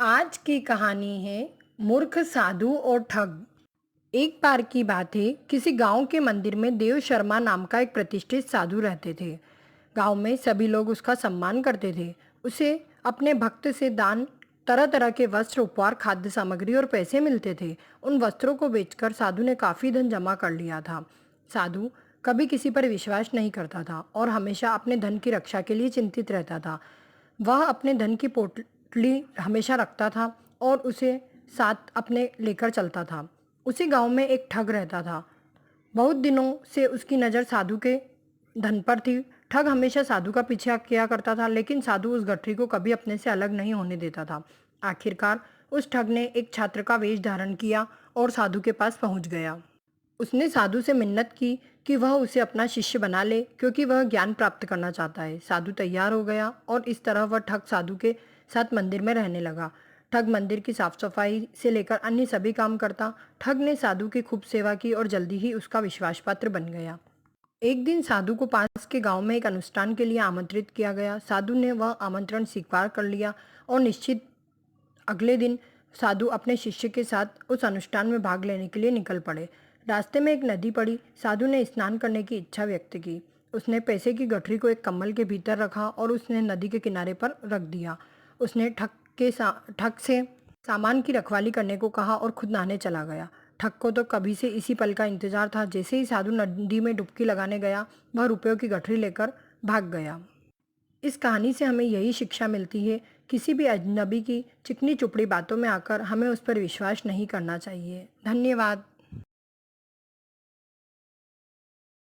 आज की कहानी है मूर्ख साधु और ठग। एक बार की बात है, किसी गांव के मंदिर में देव शर्मा नाम का एक प्रतिष्ठित साधु रहते थे। गांव में सभी लोग उसका सम्मान करते थे। उसे अपने भक्त से दान, तरह तरह के वस्त्र, उपहार, खाद्य सामग्री और पैसे मिलते थे। उन वस्त्रों को बेचकर साधु ने काफी धन जमा कर लिया था। साधु कभी किसी पर विश्वास नहीं करता था और हमेशा अपने धन की रक्षा के लिए चिंतित रहता था। वह अपने धन की पोटली हमेशा रखता था और उसे साथ अपने लेकर चलता था। उसी गांव में एक ठग रहता था। बहुत दिनों से उसकी नज़र साधु के धन पर थी। ठग हमेशा साधु का पीछा किया करता था, लेकिन साधु उस गठरी को कभी अपने से अलग नहीं होने देता था। आखिरकार उस ठग ने एक छात्र का वेश धारण किया और साधु के पास पहुंच गया। उसने साधु से मिन्नत की कि वह उसे अपना शिष्य बना ले, क्योंकि वह ज्ञान प्राप्त करना चाहता है। साधु तैयार हो गया और इस तरह वह ठग साधु के साथ मंदिर में रहने लगा। ठग मंदिर की साफ सफाई से लेकर अन्य सभी काम करता। ठग ने साधु की खूब सेवा की और जल्दी ही उसका विश्वास पात्र बन गया। एक दिन साधु को पास के गांव में एक अनुष्ठान के लिए आमंत्रित किया गया। साधु ने वह आमंत्रण स्वीकार कर लिया और निश्चित अगले दिन साधु अपने शिष्य के साथ उस अनुष्ठान में भाग लेने के लिए निकल पड़े। रास्ते में एक नदी पड़ी। साधु ने स्नान करने की इच्छा व्यक्त की। उसने पैसे की गठरी को एक कम्बल के भीतर रखा और उसने नदी के किनारे पर रख दिया। उसने ठग से सामान की रखवाली करने को कहा और खुद नहाने चला गया। ठग को तो कभी से इसी पल का इंतजार था। जैसे ही साधु नदी में डुबकी लगाने गया, वह रुपयों की गठरी लेकर भाग गया। इस कहानी से हमें यही शिक्षा मिलती है, किसी भी अजनबी की चिकनी चुपड़ी बातों में आकर हमें उस पर विश्वास नहीं करना चाहिए। धन्यवाद।